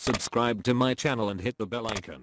Subscribe to my channel and hit the bell icon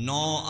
9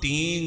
3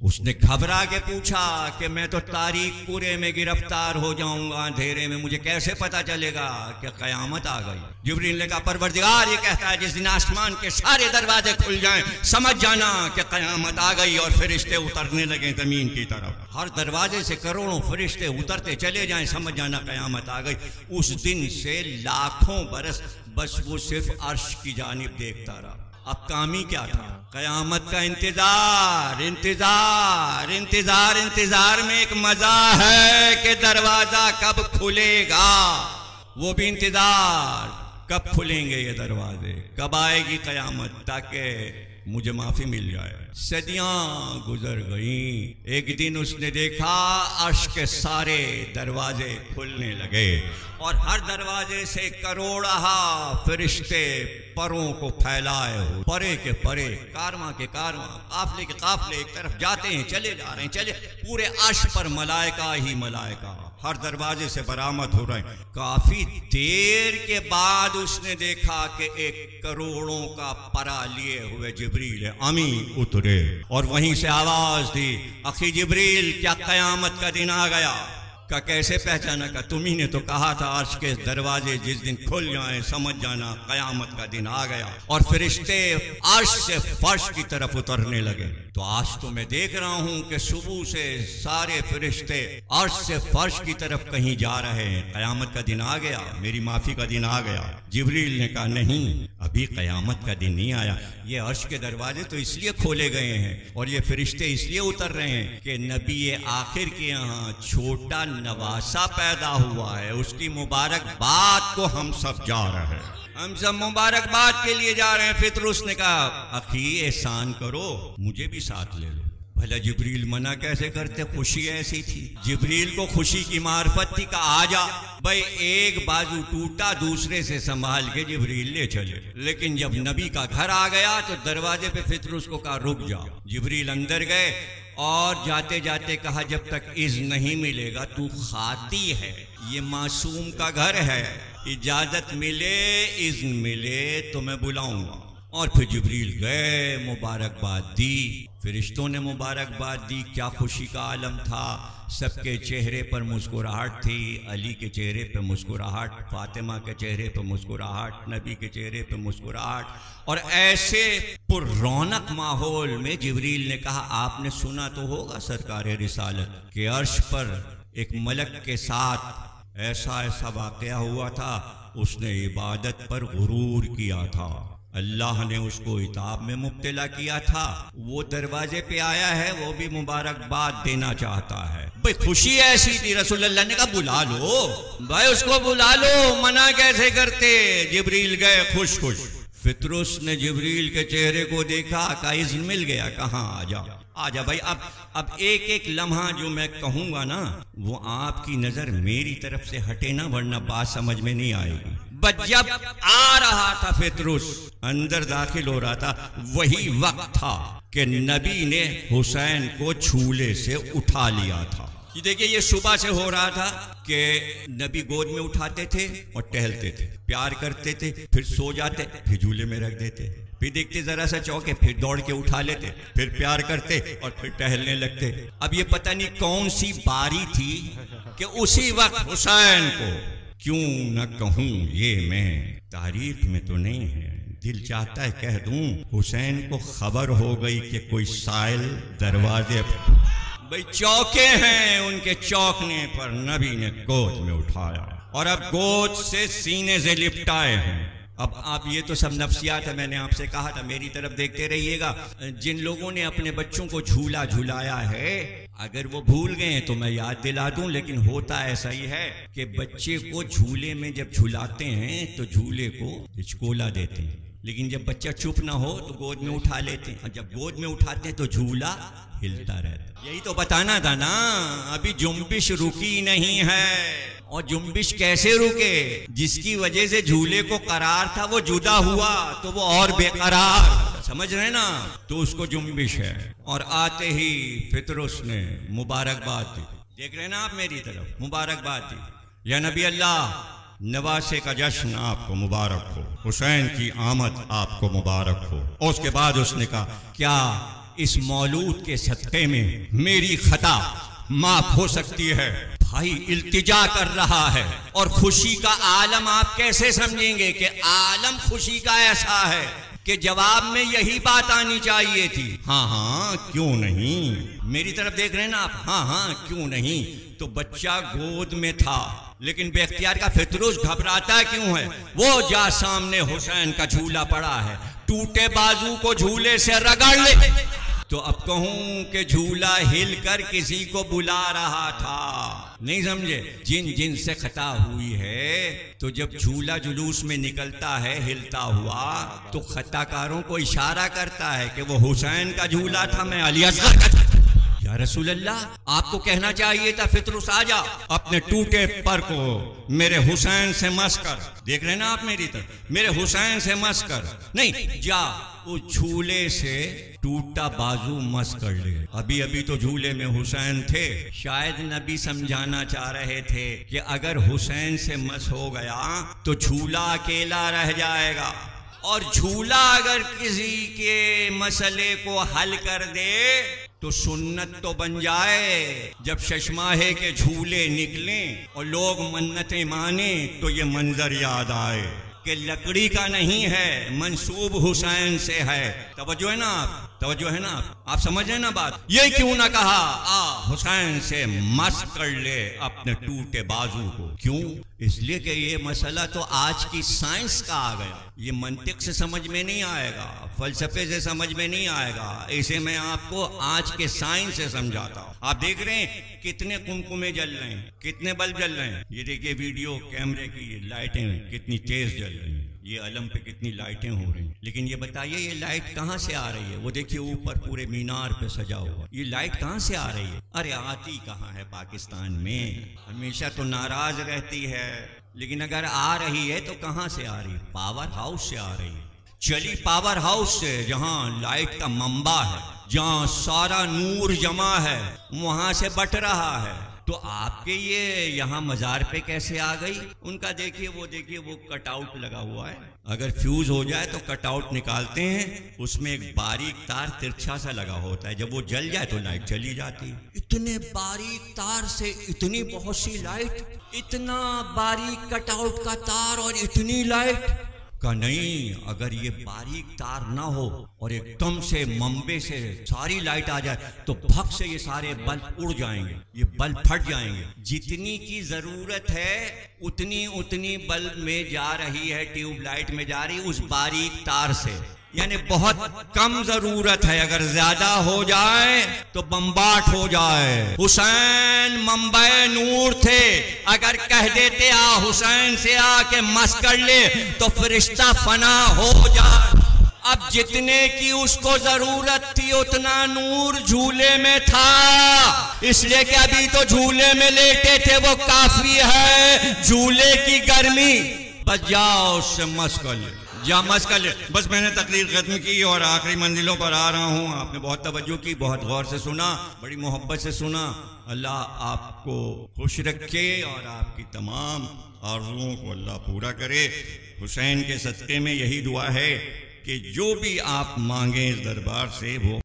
اس نے گھبرا کے پوچھا کہ میں تو تاریک پورے میں گرفتار ہو جاؤں گا، اندھیرے میں، مجھے کیسے پتا چلے گا کہ قیامت آ گئی؟ جبریل نے کہا پروردگار یہ کہتا ہے جس دن آسمان کے سارے دروازے کھل جائیں سمجھ جانا کہ قیامت آ گئی، اور فرشتے اترنے لگیں زمین کی طرف، ہر دروازے سے کروڑوں فرشتے اترتے چلے جائیں، سمجھ جانا قیامت آ گئی۔ اس دن سے لاکھوں برس بس وہ صرف عرش کی جانب دیکھتا رہا۔ اب کامی کیا تھا؟ قیامت کا انتظار، انتظار، انتظار، انتظار میں ایک مزہ ہے کہ دروازہ کب کھلے گا، وہ بھی انتظار، کب کھلیں گے یہ دروازے، کب آئے گی قیامت تاکہ مجھے معافی مل جائے۔ صدیاں گزر گئیں، ایک دن اس نے دیکھا عرش کے سارے دروازے کھلنے لگے، اور ہر دروازے سے کروڑہا فرشتے پروں کو پھیلائے ہو، پرے کے پرے، کارواں کے کارواں، قافلے کے قافلے ایک طرف جاتے ہیں، چلے جا رہے ہیں، چلے، پورے عرش پر ملائکہ ہی ملائکہ ہر دروازے سے برآمد ہو رہے ہیں۔ کافی دیر کے بعد اس نے دیکھا کہ ایک کروڑوں کا پرا لیے ہوئے جبریل امین اترے، اور وہیں سے آواز دی، اخی جبریل کیا قیامت کا دن آ گیا؟ کا کیسے پہچانا؟ کا تم ہی نے تو کہا تھا عرش کے دروازے جس دن کھل جائیں سمجھ جانا قیامت کا دن آ گیا، اور فرشتے عرش سے فرش کی طرف اترنے لگے۔ تو آج تو میں دیکھ رہا ہوں کہ صبح سے سارے فرشتے عرش سے فرش کی طرف کہیں جا رہے ہیں، قیامت کا دن آ گیا، میری معافی کا دن آ گیا۔ جبریل نے کہا نہیں، ابھی قیامت کا دن نہیں آیا، یہ عرش کے دروازے تو اس لیے کھولے گئے ہیں اور یہ فرشتے اس لیے اتر رہے ہیں کہ نبی آخر کے یہاں چھوٹا نواسا پیدا ہوا ہے، اس کی مبارکباد کو ہم سب جا رہے ہیں، ہم سب مبارکباد کے لیے جا رہے ہیں۔ پطرس نے کہا اخی احسان کرو، مجھے بھی ساتھ لے لو۔ بھلا جبریل منع کیسے کرتے؟ خوشی ایسی تھی، جبریل کو خوشی کی معرفت تھی کہ آ جا بھائی، ایک بازو ٹوٹا دوسرے سے سنبھال کے جبریل لے چلے، لیکن جب نبی کا گھر آ گیا تو دروازے پہ پطرس کو کہا رک جا۔ جبریل اندر گئے اور جاتے جاتے کہا جب تک اذن نہیں ملے گا تو خاطی ہے، یہ معصوم کا گھر ہے، اجازت ملے اذن ملے تو میں بلاؤں گا۔ اور پھر جبریل گئے، مبارکباد دی، فرشتوں نے مبارکباد دی، کیا خوشی کا عالم تھا، سب کے چہرے پر مسکراہٹ تھی، علی کے چہرے پہ مسکراہٹ، فاطمہ کے چہرے پہ مسکراہٹ، نبی کے چہرے پہ مسکراہٹ، اور ایسے پر رونق ماحول میں جبریل نے کہا آپ نے سنا تو ہوگا سرکار رسالت کہ عرش پر ایک ملک کے ساتھ ایسا واقعہ ہوا تھا، اس نے عبادت پر غرور کیا تھا، اللہ نے اس کو عتاب میں مبتلا کیا تھا، وہ دروازے پہ آیا ہے، وہ بھی مبارکباد دینا چاہتا ہے۔ بھئی خوشی ایسی تھی، رسول اللہ نے کہا بلا لو بھائی، اس کو بلا لو، منع کیسے کرتے؟ جبریل گئے خوش خوش۔ پطرس نے جبریل کے چہرے کو دیکھا، کہا اذن مل گیا، کہاں آ جا آ جا بھائی۔ اب ایک ایک لمحہ جو میں کہوں گا نا وہ آپ کی نظر میری طرف سے ہٹے نا، ورنہ بات سمجھ میں نہیں آئے گی۔ بس جب آ رہا تھا پطرس، اندر داخل ہو رہا تھا، وہی وقت تھا کہ نبی نے حسین کو جھولے سے اٹھا لیا تھا۔ یہ دیکھیے یہ صبح سے ہو رہا تھا کہ نبی گود میں اٹھاتے تھے اور ٹہلتے تھے، پیار کرتے تھے، پھر سو جاتے، پھر جھولے میں رکھ دیتے، پھر دیکھتے ذرا سا چوکے، پھر دوڑ کے اٹھا لیتے، پھر پیار کرتے اور پھر ٹہلنے لگتے۔ اب یہ پتہ نہیں کون سی باری تھی کہ اسی وقت حسین کو، کیوں نہ کہوں یہ میں تاریخ میں تو نہیں ہے، دل چاہتا ہے کہہ دوں، حسین کو خبر ہو گئی کہ کوئی سائل دروازے پر، بھئی چوکے ہیں، ان کے چوکنے پر نبی نے گود میں اٹھایا اور اب گود سے سینے سے لپٹائے ہیں۔ اب آپ یہ تو سب نفسیات ہے، میں نے آپ سے کہا تھا میری طرف دیکھتے رہیے گا، جن لوگوں نے اپنے بچوں کو جھولا جھلایا ہے اگر وہ بھول گئے ہیں تو میں یاد دلا دوں، لیکن ہوتا ایسا ہی ہے کہ بچے کو جھولے میں جب جھلاتے ہیں تو جھولے کو ہچکولا دیتے ہیں، لیکن جب بچہ چپ نہ ہو تو گود میں اٹھا لیتے ہیں، اور جب گود میں اٹھاتے ہیں تو جھولا ہلتا رہتا۔ یہی تو بتانا تھا نا، ابھی جنبش رکی نہیں ہے، اور جنبش کیسے رکے؟ جس کی وجہ سے جھولے کو قرار تھا وہ جدا ہوا تو وہ اور بے قرار، سمجھ رہے نا، تو اس کو جنبش ہے۔ اور آتے ہی پطرس نے مبارکباد دی، دیکھ رہے نا آپ میری طرف، مبارکباد دی، یا نبی اللہ نواسے کا جشن آپ کو مبارک ہو، حسین کی آمد آپ کو مبارک ہو۔ اور اس کے بعد اس نے کہا کیا اس مولود کے صدقے میں میری خطا معاف ہو سکتی ہے۔ بھائی التجا کر رہا ہے، اور خوشی کا عالم آپ کیسے سمجھیں گے کہ عالم خوشی کا ایسا ہے کہ جواب میں یہی بات آنی چاہیے تھی، ہاں ہاں کیوں نہیں۔ میری طرف دیکھ رہے ہیں نا آپ، ہاں ہاں کیوں نہیں۔ تو بچہ گود میں تھا، لیکن بے اختیار کا فطروس گھبراتا کیوں ہے؟ وہ جا سامنے حسین کا جھولا پڑا ہے، ٹوٹے بازو کو جھولے سے رگڑ لے۔ تو اب کہوں کہ جھولا ہل کر کسی کو بلا رہا تھا، نہیں سمجھے؟ جن جن سے خطا ہوئی ہے تو جب جھولا جلوس میں نکلتا ہے ہلتا ہوا تو خطا کاروں کو اشارہ کرتا ہے کہ وہ حسین کا جھولا تھا، میں علی اصغر کا۔ یا رسول اللہ، آپ کو کہنا چاہیے تھا فطرس آ جا، اپنے ٹوٹے پر کو میرے حسین سے مس کر۔ دیکھ رہے نا آپ میری طرف، میرے حسین سے مس کر، نہیں جا اس جھولے سے ٹوٹا بازو مس کر لے۔ ابھی ابھی تو جھولے میں حسین تھے، شاید نبی سمجھانا چاہ رہے تھے کہ اگر حسین سے مس ہو گیا تو جھولا اکیلا رہ جائے گا، اور جھولا اگر کسی کے مسئلے کو حل کر دے تو سنت تو بن جائے۔ جب ششماہے کے جھولے نکلیں اور لوگ منتیں مانیں تو یہ منظر یاد آئے کہ لکڑی کا نہیں ہے، منسوب حسین سے ہے۔ توجہ ہے نا آپ، توجہ ہے نا آپ سمجھ رہے نا بات؟ یہ کیوں نہ کہا آ حسین سے مس کر لے اپنے ٹوٹے بازو کو؟ کیوں؟ اس لیے کہ یہ مسئلہ تو آج کی سائنس کا آ گیا، یہ منطق سے سمجھ میں نہیں آئے گا، فلسفے سے سمجھ میں نہیں آئے گا، اسے میں آپ کو آج کے سائنس سے سمجھاتا ہوں۔ آپ دیکھ رہے ہیں کتنے کمکمے جل رہے ہیں، کتنے بلب جل رہے ہیں، یہ دیکھیے ویڈیو کیمرے کی یہ لائٹیں کتنی تیز جل رہی ہیں، یہ علم پہ کتنی لائٹیں ہو رہی ہیں، لیکن یہ بتائیے یہ لائٹ کہاں سے آ رہی ہے؟ وہ دیکھیے اوپر پورے مینار پہ سجا ہوا، یہ لائٹ کہاں سے آ رہی ہے؟ ارے آتی کہاں ہے پاکستان میں؟ ہمیشہ تو ناراض رہتی ہے، لیکن اگر آ رہی ہے تو کہاں سے آ رہی ہے؟ پاور ہاؤس سے آ رہی ہے۔ چلی پاور ہاؤس سے، جہاں لائٹ کا منبع ہے، جہاں سارا نور جمع ہے، وہاں سے بٹ رہا ہے۔ تو آپ کے یہ یہاں مزار پہ کیسے آ گئی؟ ان کا دیکھیے وہ کٹ آؤٹ لگا ہوا ہے، اگر فیوز ہو جائے تو کٹ آؤٹ نکالتے ہیں، اس میں ایک باریک تار ترچھا سا لگا ہوتا ہے، جب وہ جل جائے تو لائٹ چلی جاتی ہے۔ اتنے باریک تار سے اتنی بہت سی لائٹ، اتنا باریک کٹ آؤٹ کا تار اور اتنی لائٹ کا نہیں، اگر یہ باریک تار نہ ہو اور ایک دم سے منبع سے ساری لائٹ آ جائے تو بھگ سے یہ سارے بلب اڑ جائیں گے، یہ بلب پھٹ جائیں گے۔ جتنی کی ضرورت ہے اتنی بلب میں جا رہی ہے، ٹیوب لائٹ میں جا رہی اس باریک تار سے، یعنی بہت کم ضرورت ہے، اگر زیادہ ہو جائے تو بمباٹ ہو جائے۔ حسین منبع نور تھے، اگر کہہ دیتے آ حسین سے آ کے مس کر لے تو فرشتہ فنا ہو جائے۔ اب جتنے کی اس کو ضرورت تھی اتنا نور جھولے میں تھا، اس لیے کہ ابھی تو جھولے میں لیٹے تھے، وہ کافی ہے جھولے کی گرمی۔ بس جاؤ اس سے مس کر لے، جا مس کر لے۔ بس میں نے تقریر ختم کی اور آخری منزلوں پر آ رہا ہوں۔ آپ نے بہت توجہ کی، بہت غور سے سنا، بڑی محبت سے سنا۔ اللہ آپ کو خوش رکھے اور آپ کی تمام آرزوؤں کو اللہ پورا کرے۔ حسین کے صدقے میں یہی دعا ہے کہ جو بھی آپ مانگیں اس دربار سے وہ